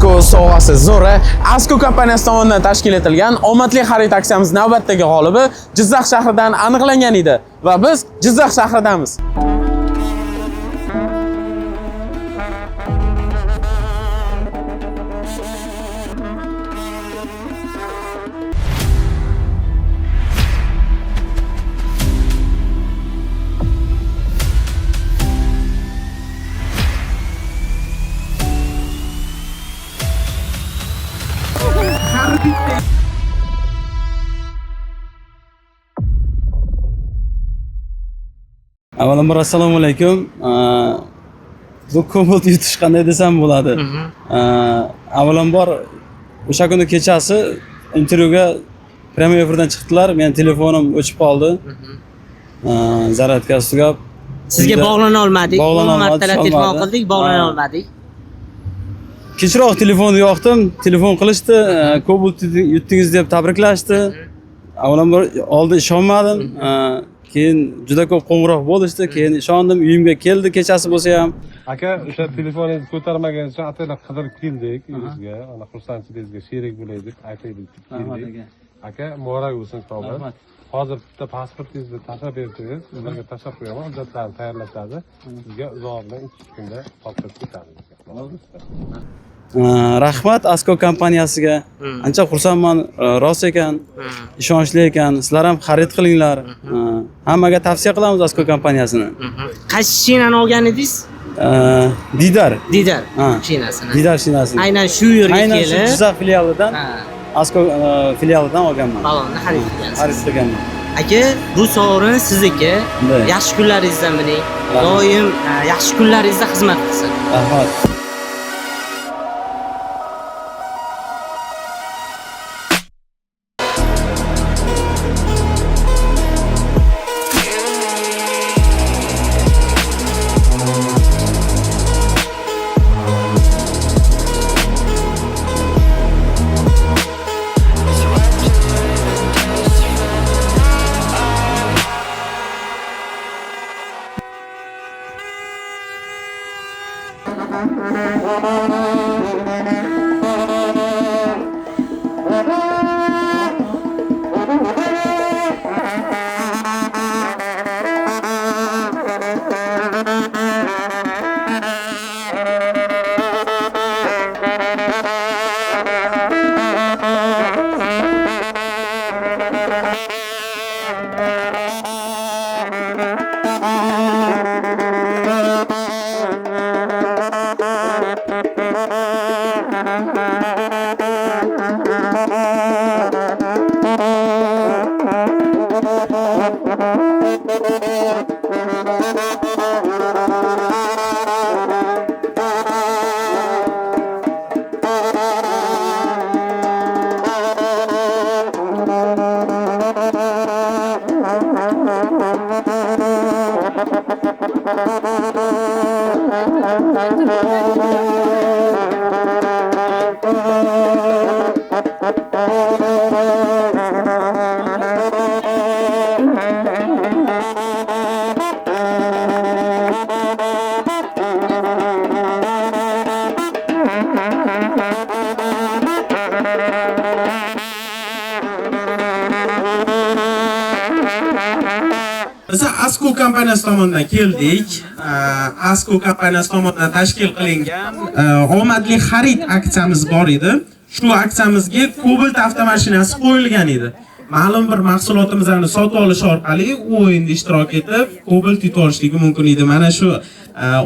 Asko sovg'asi zo'ri Asko kompaniyasi tomonidan tashkil etilgan omadli xarid aksiyamiz navbatdagi g'olibi Jizzax shahridan aniqlangan edi va biz Jizzax shahridamiz. Avvalambor assalomu alaykum. Bu Cobalt yutish qanday desam bo'ladi. Avvalambor o'sha kuni kechasi intervyuga pramo efirdan chiqdilar. Men telefonim o'chib qoldi. Zaryadkasi tugab. Sizga bog'lana olmadik. 10 martalab telefon qildik, bog'lana olmadik. Kechroq telefonni yoqdim, telefon qilishdi, Cobalt yutdingiz deb tabriklashdi. Avvalambor oldin ishonmadim. Keyin juda ko'p qo'ng'iroq bo'lishdi, keyin ishondim, uyimga keldi kechasi bo'lsa ham. Aka, o'sha telefoningizni ko'tarmagan uchun ataylab qidirib keldik uyingizga. Ana xursandchiligingizga sherik bo'laylik, aytaylik keldik. Aka, muborak bo'lsin Cobalt. Hozir bitta pasportingizni tashlab bersangiz, ularga tashlab qo'yaman, hujjatlarni tayyorlashadi. Sizga uzoqdan 2 kunda topshirib ketamiz. Rahmat Asko kompaniyasiga. Ancha xursandman, rost ekan, ishonchli ekan. Sizlar ham xarid qilinglar. Hammaga tavsiya qilamiz Asko kompaniyasini. Qaysi shinani olgan edingiz? Didar shinasini. Didar shinasini. Aynan shu yerga kelib, aynan shu Jizzax filialidan, Asko filialidan olganman. Balonni xarid qilgansiz. Xarid qilganman. Aka, bu sovrin sizniki. Yaxshi kunlaringizda mining. Doim yaxshi kunlaringizda xizmat qilsin. Rahmat. Biz Asko kompaniyasi tomonidan keldik. Asko kompaniyasi tomonidan tashkil qilingan omadli xarid aksiyamiz bor edi. Shu aksiyamizga Cobalt avtomashinasi qo'yilgan edi. Ma'lum bir mahsulotimizni sotib olish orqali o'yinda ishtirok etib, Cobalt yutib olishligi mumkin edi. Mana shu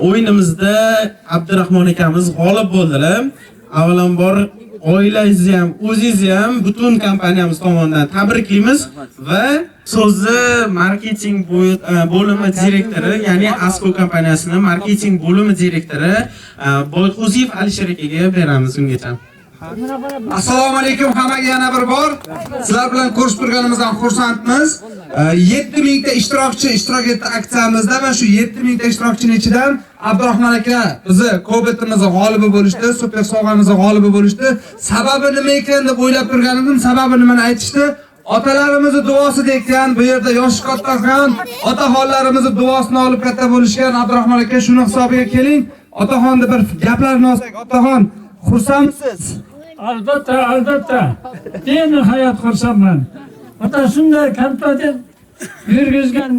o'yinimizda Abdurahmon akamiz g'olib bo'ldilar. Avvalambor oilangizni ham, o'zingizni ham butun kompaniyamiz tomonidan tabriklaymiz va so'zni marketing bo'limi direktori, ya'ni Asko kompaniyasining marketing bo'limi direktori Boyqo'ziyev Alisher akaga beramiz ungacha. Assalomu alaykum hammaga yana bir bor. Sizlar bilan ko'rishib turganimizdan xursandmiz. 7000 ta ishtirokchi ishtirok etdi aksiyamizda va shu 7000 ta ishtirokchining ichidan Abdurahmon aka bizni Cobaltimizni g'olibi bo'lishdi, super sovg'amizni g'olibi bo'lishdi. Sababi nima ekan deb o'ylab turganimdan sababi nimani aytishdi? Otalarimizni duosi degan, bu yerda yoshi kattagan otaxonlarimizni duosini olib katta bo'lishgan Abdurahmon aka, shuni hisobiga keling. Otaxonni bir gaplarni olsak, otaxon Xursandsiz? Albatta, albatta. Benihoyat xursandman. Ota shunday kontent yurgizgan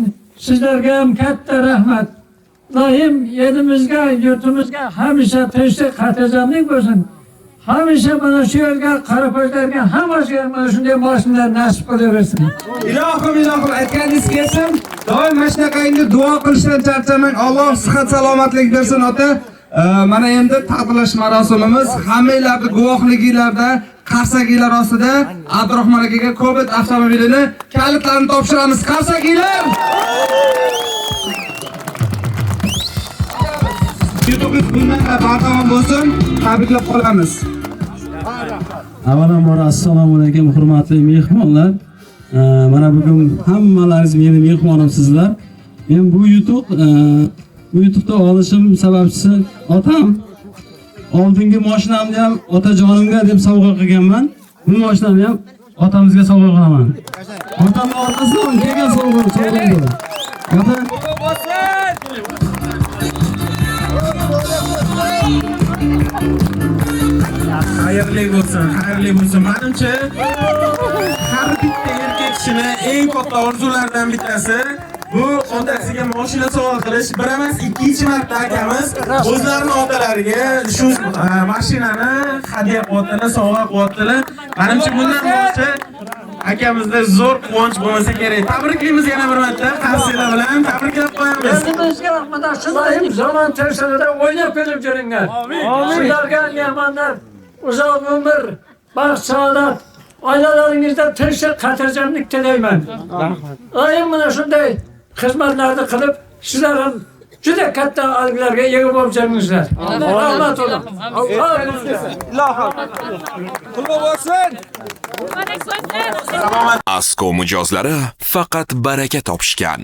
sizlarga ham katta rahmat. Ilohim elimizga, yurtimizga hamisha tinchlik, xotirjamlik bo'lsin. Hamisha mana shu yerga qarapoylarga hammasiga mana shunday mashinalar nasib qilaversin. Ilohim aytganingiz kelsin. Doim mana shunaqangi duo qilishdan charchamang. Alloh sihat salomatlik bersin ota. Mana endi taqdirlash marosimimiz hammanglarning guvohliginglarda qarsakiylar ostida Abdurahmon akaga Cobalt avtomobilini kalitlarini topshiramiz. Qarsakiylar! YouTube bundan bardavom bo'lsin. Tabriklab qolamiz. Avvalambor assalomu alaykum hurmatli mehmonlar. Mana bugun hammalaringiz meni mehmonimsizlar. Men bu YouTube'da olishim sababchisi otam. Oldingi mashinamni ham otajonimga deb sovg'a qilganman. Bu mashinamni ham otamizga sovg'a qilaman. Otamning orqasidan kelgan sovg'a. Ota Xayrli bo'lsin, xayrli bo'lsin. Menimcha har bitta erkak kishining eng katta orzularidan bittasi bu otasiga mashina sovg'a qilish. Bir emas, ikkinchi marta akamiz o'zlarining otalariga shu mashinani hadya qilyaptilar, sovg'a qilyaptilar. Menimcha bundan boshqa akamizda zo'r quvonch bo'lmasa kerak. Tabriklaymiz yana bir marta. Hafsala bilan tabriklab qo'yamiz. Bizga mana shunday zamon tashqarida o'ynab kelib juringlar. Sizlarga mehmonlar uzoq umr, baxt, saodat, oilalaringizda tinchlik, xotirjamlik tilayman. Doim mana shunday xizmatlarni qilib, sizlar ham juda katta alglarga ega bo'lib juringizlar. Rahmat olun. Asko mijozlari faqat baraka topishgan.